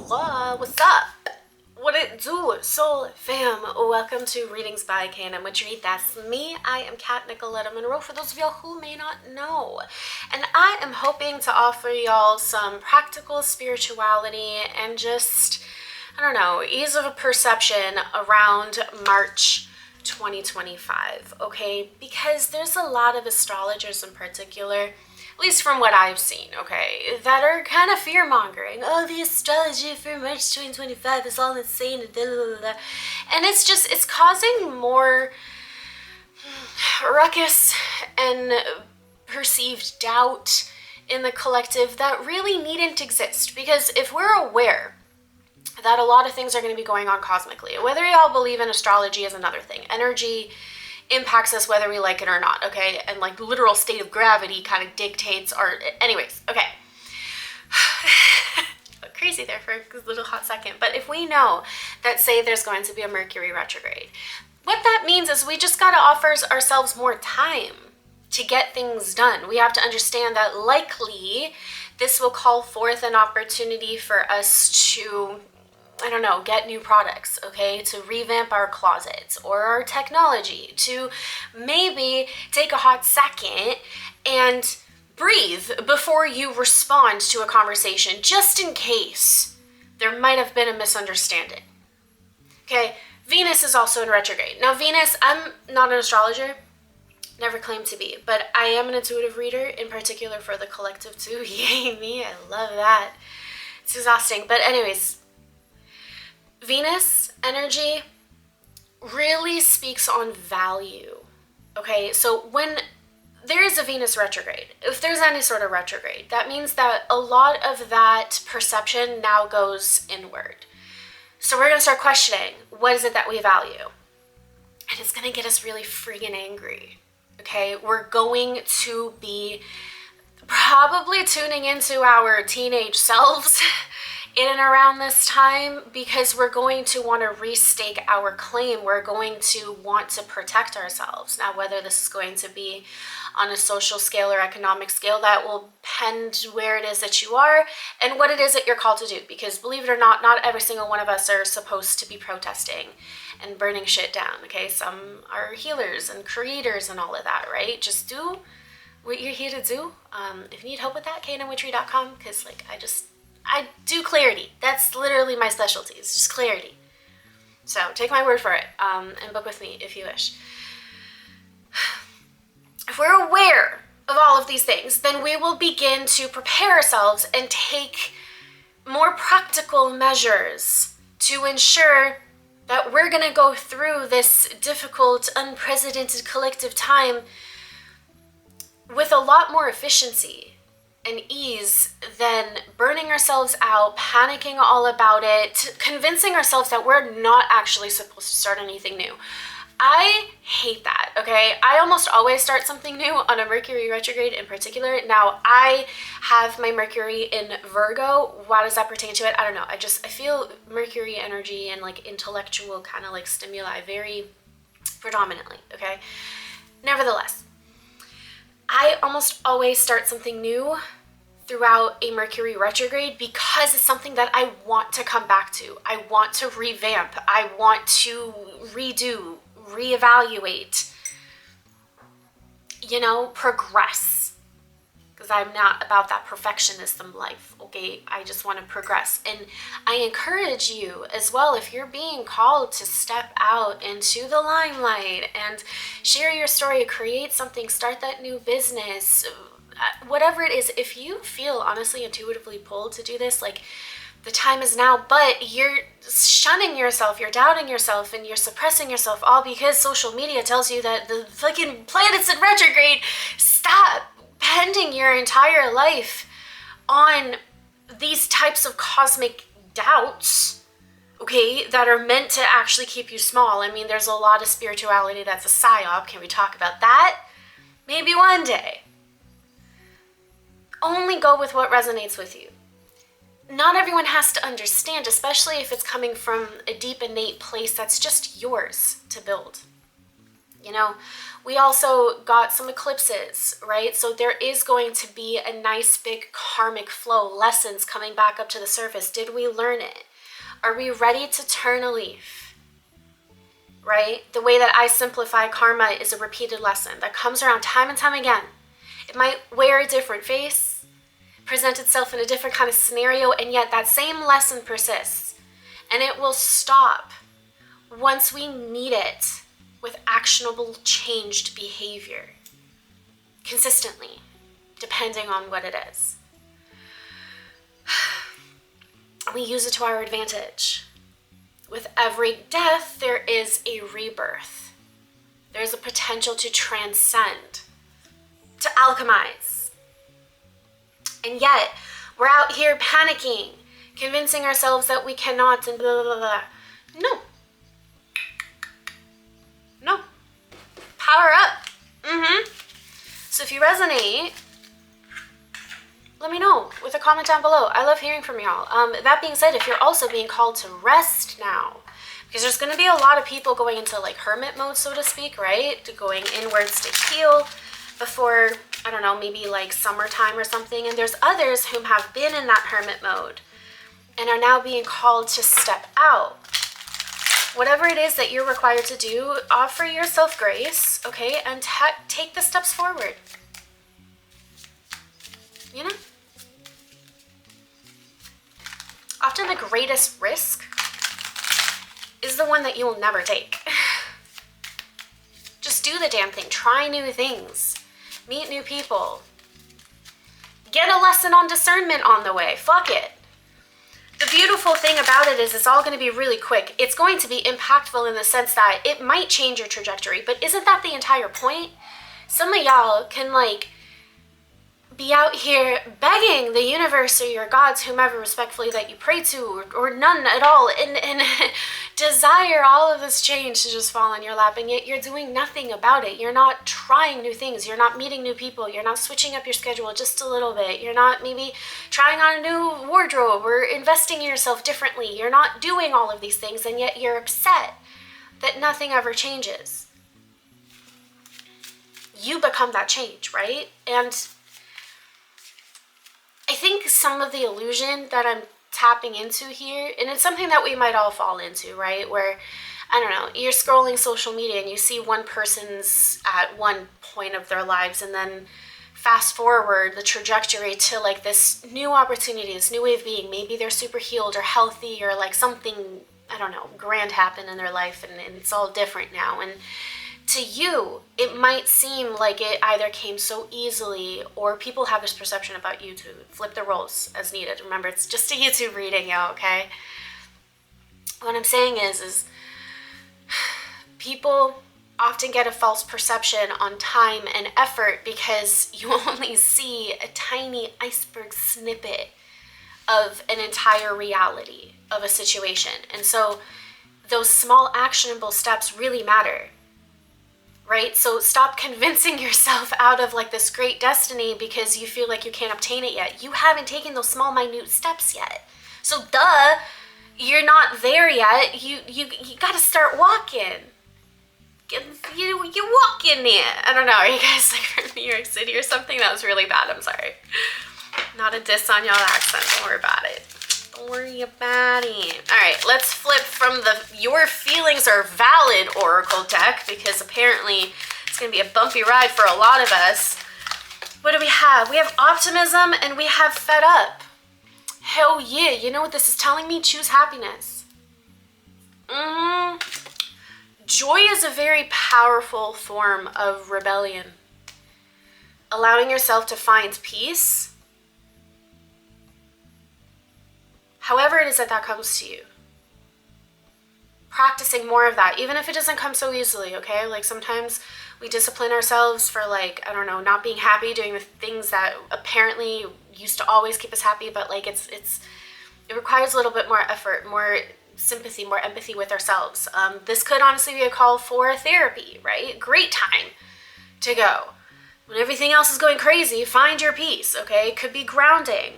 Hola, what's up? What it do, soul fam? Welcome to Readings by Canon Witchery. That's me. I am Kat Nicoletta Monroe, for those of y'all who may not know. And I am hoping to offer y'all some practical spirituality and just, I don't know, ease of perception around March 2025, okay? Because there's a lot of astrologers in particular, at least from what I've seen, okay, that are kind of fear-mongering. Oh, the astrology for March 2025 is all insane, and blah, blah, blah. And it's causing more ruckus and perceived doubt in the collective that really needn't exist. Because if we're aware that a lot of things are going to be going on cosmically, whether y'all believe in astrology is another thing. Energy impacts us whether we like it or not, okay? And like literal state of gravity kind of dictates our, anyways, okay. Crazy there for a little hot second. But if we know that, say, there's going to be a Mercury retrograde, what that means is we just got to offer ourselves more time to get things done. We have to understand that likely this will call forth an opportunity for us to, I don't know, get new products, okay, to revamp our closets or our technology, to maybe take a hot second and breathe before you respond to a conversation, just in case there might have been a misunderstanding. Okay, Venus is also in retrograde. Now, Venus, I'm not an astrologer, never claimed to be, but I am an intuitive reader, in particular for the collective too. Yay me, I love that. It's exhausting, but anyways, Venus energy really speaks on value, okay? So when there is a Venus retrograde, if there's any sort of retrograde, that means that a lot of that perception now goes inward. So we're going to start questioning, what is it that we value? And it's going to get us really friggin' angry, okay? We're going to be probably tuning into our teenage selves in and around this time, because we're going to want to restake our claim. We're going to want to protect ourselves. Now, whether this is going to be on a social scale or economic scale, that will depend where it is that you are and what it is that you're called to do. Because believe it or not every single one of us are supposed to be protesting and burning shit down, okay? Some are healers and creators and all of that, right? Just do what you're here to do. If you need help with that, kanonwitchery.com, because I do clarity. That's literally my specialty. It's just clarity. So take my word for it, and book with me if you wish. If we're aware of all of these things, then we will begin to prepare ourselves and take more practical measures to ensure that we're going to go through this difficult, unprecedented collective time with a lot more efficiency and ease than burning ourselves out, panicking all about it, convincing ourselves that we're not actually supposed to start anything new. I hate that, okay? I almost always start something new on a Mercury retrograde in particular. Now, I have my Mercury in Virgo. Why does that pertain to it? I don't know. I feel Mercury energy and like intellectual kind of like stimuli very predominantly, okay? Nevertheless, I almost always start something new throughout a Mercury retrograde because it's something that I want to come back to. I want to revamp. I want to redo, reevaluate, progress. Because I'm not about that perfectionism life, okay? I just want to progress. And I encourage you as well, if you're being called to step out into the limelight and share your story, create something, start that new business, whatever it is, if you feel honestly intuitively pulled to do this, like, the time is now, but you're shunning yourself, you're doubting yourself, and you're suppressing yourself, all because social media tells you that the fucking planet's in retrograde. Stop pending your entire life on these types of cosmic doubts, okay, that are meant to actually keep you small. I mean, there's a lot of spirituality that's a psyop. Can we talk about that? Maybe one day. Only go with what resonates with you. Not everyone has to understand, especially if it's coming from a deep innate place that's just yours to build. You know, we also got some eclipses, right? So there is going to be a nice big karmic flow, lessons coming back up to the surface. Did we learn it? Are we ready to turn a leaf? Right? The way that I simplify karma is a repeated lesson that comes around time and time again. It might wear a different face, present itself in a different kind of scenario, and yet that same lesson persists. And it will stop once we meet it with actionable changed behavior consistently, depending on what it is. We use it to our advantage. With every death, there is a rebirth. There's a potential to transcend, to alchemize. And yet, we're out here panicking, convincing ourselves that we cannot and blah, blah, blah. No. No. Power up. So if you resonate, let me know with a comment down below. I love hearing from y'all. That being said, if you're also being called to rest now, because there's going to be a lot of people going into like hermit mode, so to speak, right? Going inwards to heal before, I don't know, maybe like summertime or something. And there's others whom have been in that hermit mode and are now being called to step out. Whatever it is that you're required to do, offer yourself grace, okay? And take the steps forward. You know? Often the greatest risk is the one that you will never take. Just do the damn thing. Try new things. Meet new people. Get a lesson on discernment on the way. Fuck it. The beautiful thing about it is it's all going to be really quick. It's going to be impactful in the sense that it might change your trajectory, but isn't that the entire point? Some of y'all can like be out here begging the universe or your gods, whomever respectfully that you pray to, or none at all, and desire all of this change to just fall in your lap, and yet you're doing nothing about it. You're not trying new things. You're not meeting new people. You're not switching up your schedule just a little bit. You're not maybe trying on a new wardrobe or investing in yourself differently. You're not doing all of these things, and yet you're upset that nothing ever changes. You become that change, right? And I think some of the illusion that I'm tapping into here, and it's something that we might all fall into, right? Where, I don't know, you're scrolling social media and you see one person's at one point of their lives, and then fast forward the trajectory to like this new opportunity, this new way of being. Maybe they're super healed or healthy, or like something, I don't know, grand happened in their life, and it's all different now. And to you, it might seem like it either came so easily, or people have this perception about you to flip the roles as needed. Remember, it's just a YouTube reading, yo, okay? What I'm saying is people often get a false perception on time and effort because you only see a tiny iceberg snippet of an entire reality of a situation. And so those small actionable steps really matter. Right? So stop convincing yourself out of like this great destiny because you feel like you can't obtain it yet. You haven't taken those small, minute steps yet. So duh, you're not there yet. You got to start walking. You walk in there. I don't know. Are you guys like from New York City or something? That was really bad. I'm sorry. Not a diss on y'all accent. Don't worry about it. Don't worry about it. All right, let's flip from the your feelings are valid oracle deck, because apparently it's going to be a bumpy ride for a lot of us. What do we have? We have optimism and we have fed up. Hell yeah. You know what this is telling me? Choose happiness. Joy is a very powerful form of rebellion. Allowing yourself to find peace, however it is that comes to you. Practicing more of that, even if it doesn't come so easily, okay? Like sometimes we discipline ourselves for like, I don't know, not being happy, doing the things that apparently used to always keep us happy, but like it requires a little bit more effort, more sympathy, more empathy with ourselves. This could honestly be a call for therapy, right? Great time to go. When everything else is going crazy, find your peace, okay? It could be grounding.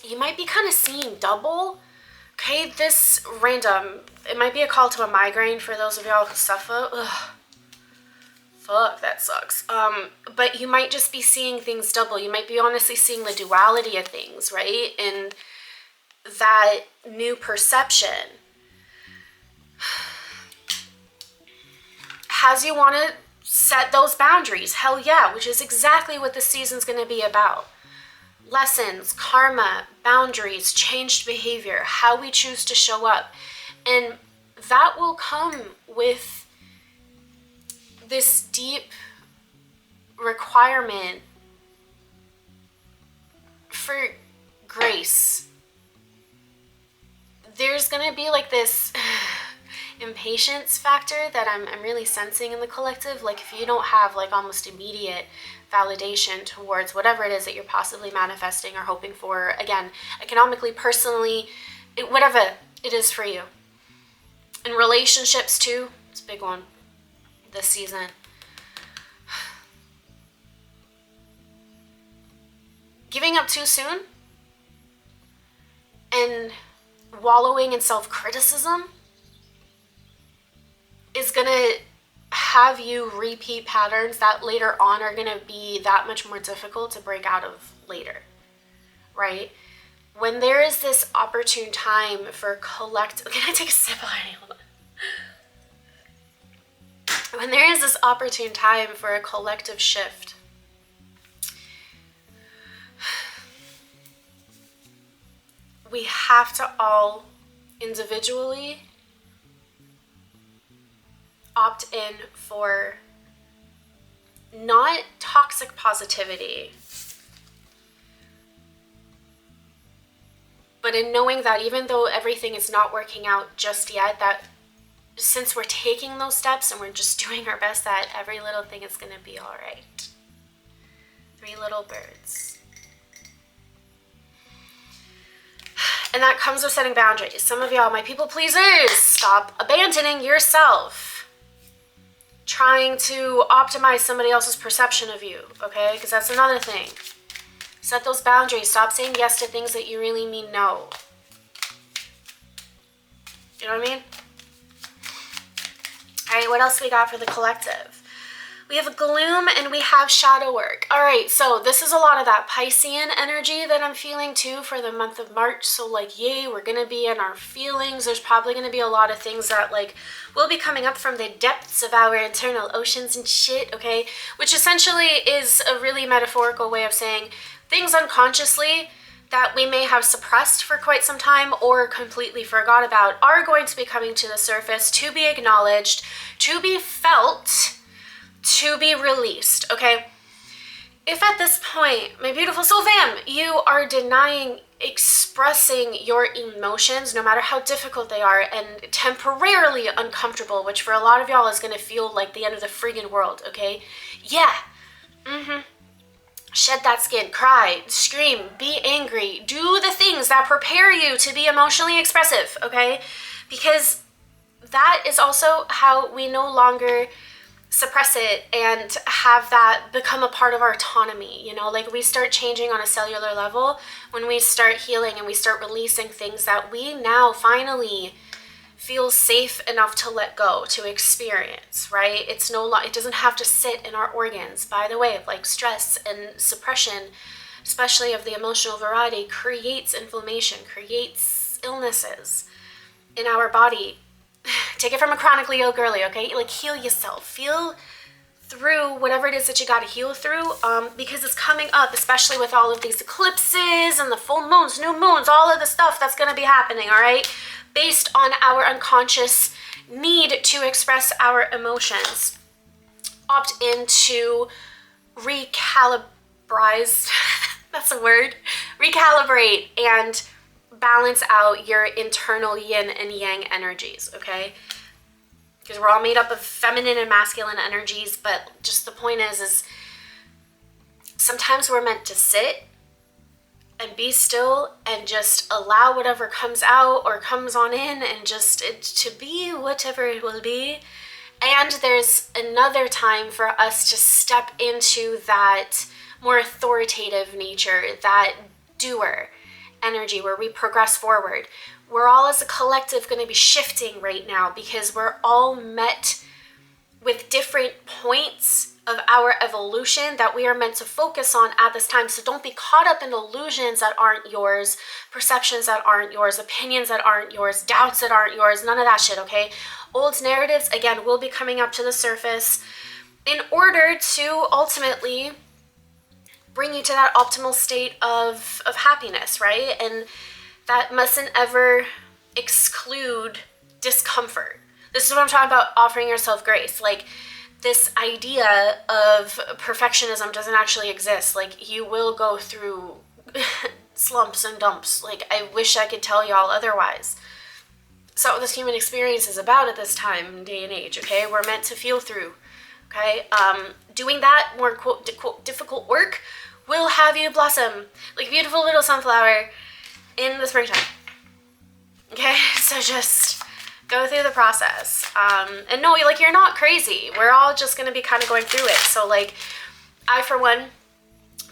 You might be kind of seeing double. Okay, this random, it might be a call to a migraine for those of y'all who suffer. Ugh. fuck, that sucks. But you might just be seeing things double. You might be honestly seeing the duality of things, right? And that new perception has you want to set those boundaries. Hell yeah, which is exactly what the season's going to be about. Lessons, karma, boundaries, changed behavior, how we choose to show up. And that will come with this deep requirement for grace. There's gonna be like this impatience factor that I'm really sensing in the collective. Like if you don't have like almost immediate validation towards whatever it is that you're possibly manifesting or hoping for, again, economically, personally, whatever it is for you. In relationships too, it's a big one this season. Giving up too soon and wallowing in self-criticism is gonna have you repeat patterns that later on are gonna be that much more difficult to break out of later, right? When there is this opportune time for can I take a sip of honey? Hold on. When there is this opportune time for a collective shift, we have to all individually opt in for not toxic positivity, but in knowing that even though everything is not working out just yet, that since we're taking those steps and we're just doing our best, that every little thing is going to be all right. 3 little birds. And that comes with setting boundaries. Some of y'all, my people pleasers, stop abandoning yourself, trying to optimize somebody else's perception of you, okay? Because that's another thing. Set those boundaries. Stop saying yes to things that you really mean no. You know what I mean? All right, what else we got for the collective? We have gloom and we have shadow work. All right, so this is a lot of that Piscean energy that I'm feeling too for the month of March. So like, yay, we're gonna be in our feelings. There's probably gonna be a lot of things that like will be coming up from the depths of our internal oceans and shit, okay? Which essentially is a really metaphorical way of saying things unconsciously that we may have suppressed for quite some time or completely forgot about are going to be coming to the surface, to be acknowledged, to be felt, to be released, okay? If at this point, my beautiful soul fam, you are denying expressing your emotions, no matter how difficult they are and temporarily uncomfortable, which for a lot of y'all is gonna feel like the end of the friggin' world, okay? Yeah, Shed that skin, cry, scream, be angry, do the things that prepare you to be emotionally expressive, okay? Because that is also how we no longer suppress it and have that become a part of our autonomy, you know? Like we start changing on a cellular level when we start healing and we start releasing things that we now finally feel safe enough to let go, to experience, right? It doesn't have to sit in our organs. By the way, like stress and suppression, especially of the emotional variety, creates inflammation, creates illnesses in our body. Take it from a chronically ill girly, okay? Like heal yourself, feel through whatever it is that you got to heal through, because it's coming up, especially with all of these eclipses and the full moons, new moons, all of the stuff that's going to be happening, all right? Based on our unconscious need to express our emotions. Opt in to recalibrate, that's a word, recalibrate and balance out your internal yin and yang energies, okay? Because we're all made up of feminine and masculine energies, but just the point is sometimes we're meant to sit and be still and just allow whatever comes out or comes on in and just to be whatever it will be. And there's another time for us to step into that more authoritative nature, that doer energy where we progress forward. We're all as a collective going to be shifting right now because we're all met with different points of our evolution that we are meant to focus on at this time. So don't be caught up in illusions that aren't yours, perceptions that aren't yours, opinions that aren't yours, doubts that aren't yours, none of that shit, okay? Old narratives, again, will be coming up to the surface in order to ultimately bring you to that optimal state of happiness, right? And that mustn't ever exclude discomfort. This is what I'm talking about, offering yourself grace. Like, this idea of perfectionism doesn't actually exist. Like, you will go through slumps and dumps. Like, I wish I could tell y'all otherwise. So what this human experience is about at this time, day and age, okay? We're meant to feel through, okay? Doing that more quote difficult work will have you blossom like a beautiful little sunflower in the springtime. Okay, so just go through the process. And no, like, you're not crazy. We're all just gonna be kind of going through it. So like, I, for one,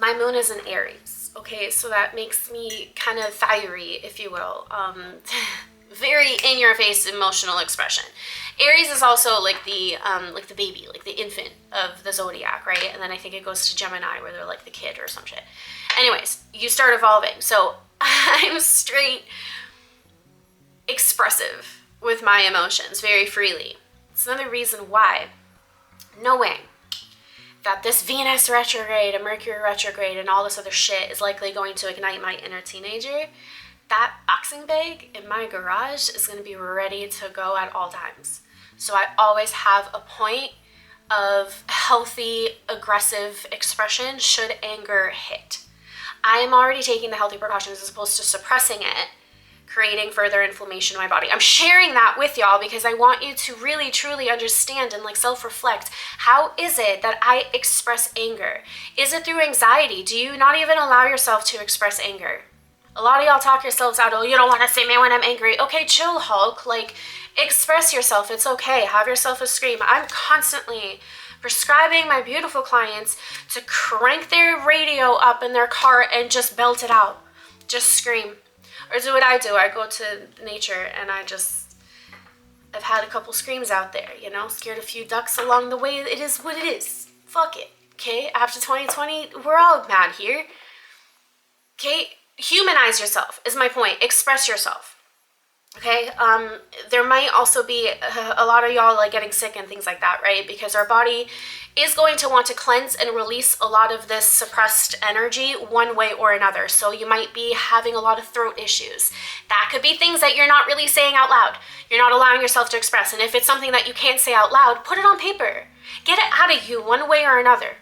my moon is in Aries. Okay, so that makes me kind of fiery, if you will. Very in-your-face emotional expression. Aries is also like the baby, like the infant of the zodiac, right? And then I think it goes to Gemini, where they're like the kid or some shit. Anyways, you start evolving. So I'm straight expressive with my emotions very freely. It's another reason why, knowing that this Venus retrograde and Mercury retrograde and all this other shit is likely going to ignite my inner teenager, that boxing bag in my garage is going to be ready to go at all times. So I always have a point of healthy, aggressive expression should anger hit. I am already taking the healthy precautions as opposed to suppressing it, creating further inflammation in my body. I'm sharing that with y'all because I want you to really, truly understand and like self-reflect. How is it that I express anger? Is it through anxiety? Do you not even allow yourself to express anger? A lot of y'all talk yourselves out, oh, you don't want to see me when I'm angry. Okay, chill, Hulk. Like, express yourself. It's okay. Have yourself a scream. I'm constantly prescribing my beautiful clients to crank their radio up in their car and just belt it out. Just scream. Or do what I do. I go to nature and I've had a couple screams out there, you know, scared a few ducks along the way. It is what it is. Fuck it. Okay? After 2020, we're all mad here. Okay? Humanize yourself is my point. Express yourself. Okay? There might also be a lot of y'all like getting sick and things like that, right? Because our body is going to want to cleanse and release a lot of this suppressed energy one way or another. So you might be having a lot of throat issues. That could be things that you're not really saying out loud. You're not allowing yourself to express. And if it's something that you can't say out loud, put it on paper. Get it out of you one way or another.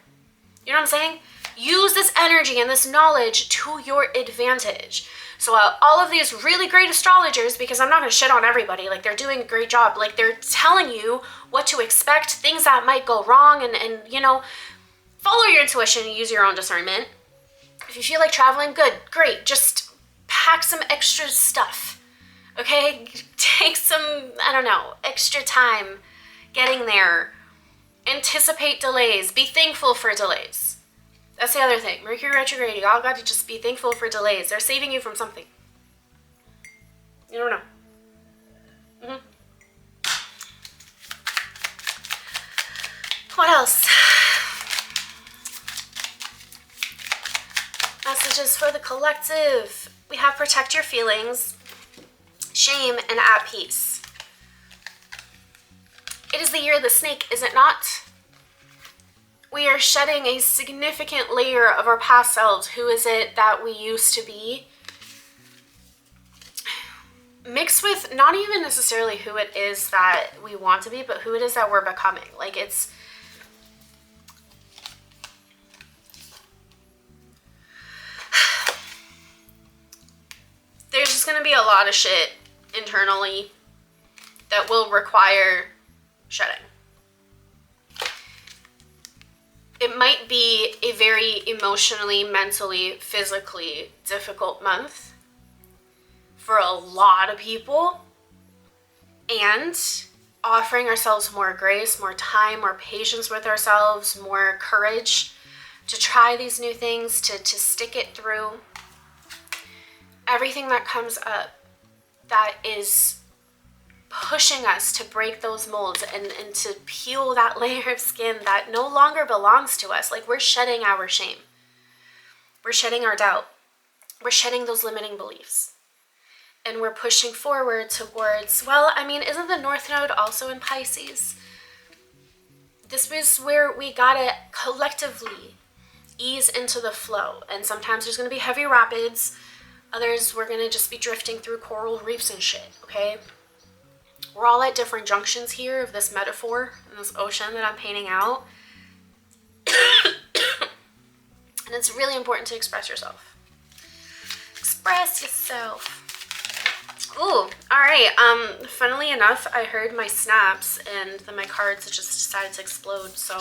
You know what I'm saying? Use this energy and this knowledge to your advantage. So all of these really great astrologers, because I'm not going to shit on everybody, like they're doing a great job. Like they're telling you what to expect, things that might go wrong, and you know, follow your intuition and use your own discernment. If you feel like traveling, good, great. Just pack some extra stuff, okay? Take some, I don't know, extra time getting there. Anticipate delays. Be thankful for delays. That's the other thing. Mercury retrograde, y'all got to just be thankful for delays. They're saving you from something. You don't know. What else? Messages for the collective. We have protect your feelings, shame, and at peace. It is the year of the snake, is it not? We are shedding a significant layer of our past selves. Who is it that we used to be? Mixed with not even necessarily who it is that we want to be, but who it is that we're becoming. Like it's... There's just going to be a lot of shit internally that will require shedding. It might be a very emotionally, mentally, physically difficult month for a lot of people. And offering ourselves more grace, more time, more patience with ourselves, more courage to try these new things, to stick it through. Everything that comes up that is pushing us to break those molds and to peel that layer of skin that no longer belongs to us. Like, we're shedding our shame. We're shedding our doubt. We're shedding those limiting beliefs. And we're pushing forward towards, well, I mean, isn't the North Node also in Pisces? This is where we gotta collectively ease into the flow. And sometimes there's gonna be heavy rapids. Others, we're gonna just be drifting through coral reefs and shit, okay? We're all at different junctions here of this metaphor and this ocean that I'm painting out. And it's really important to express yourself. Express yourself. Ooh, alright, funnily enough, I heard my snaps and then my cards just decided to explode, so.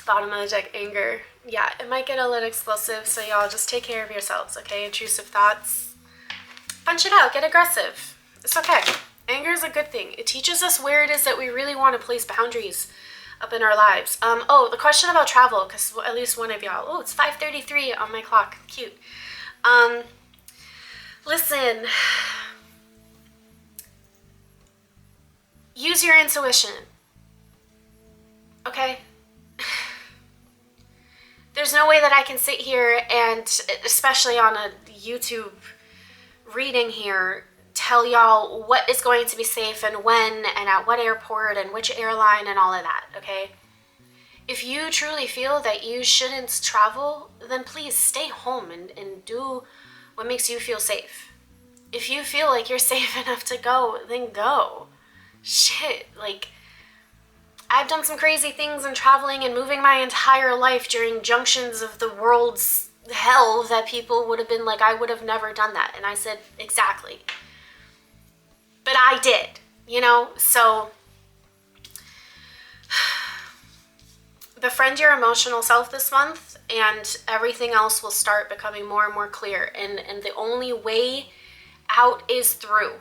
Bottom of the deck, anger. Yeah, it might get a little explosive, so y'all just take care of yourselves, okay? Intrusive thoughts. Punch it out, get aggressive. It's okay. Anger is a good thing. It teaches us where it is that we really want to place boundaries up in our lives. Oh, the question about travel, because at least one of y'all, oh, it's 5:33 on my clock. Cute. Listen, use your intuition, okay? There's no way that I can sit here and, especially on a YouTube reading here, tell y'all what is going to be safe and when and at what airport and which airline and all of that, okay? If you truly feel that you shouldn't travel, then please stay home and do what makes you feel safe. If you feel like you're safe enough to go, then go. Shit, like, I've done some crazy things in traveling and moving my entire life during junctions of the world's hell that people would have been like, I would have never done that. And I said, exactly. But I did, you know? So befriend your emotional self this month, and everything else will start becoming more and more clear. And the only way out is through.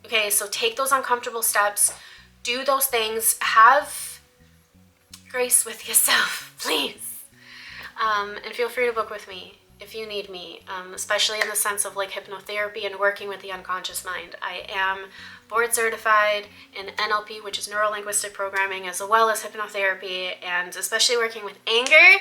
Okay, so take those uncomfortable steps, do those things, have grace with yourself, please. And feel free to book with me if you need me, especially in the sense of like hypnotherapy and working with the unconscious mind. I am board certified in NLP, which is neuro-linguistic programming, as well as hypnotherapy, and especially working with anger.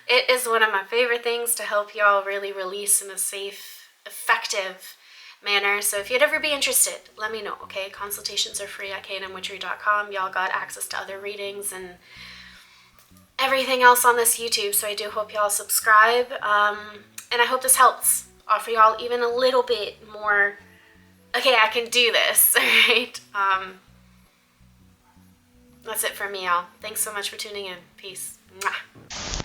It is one of my favorite things to help y'all really release in a safe, effective manner. So if you'd ever be interested, let me know, okay? Consultations are free at knwitchery.com. Y'all got access to other readings and everything else on this YouTube, so I do hope y'all subscribe, and I hope this helps offer y'all even a little bit more, okay, I can do this, alright? That's it for me, y'all. Thanks so much for tuning in. Peace. Mwah.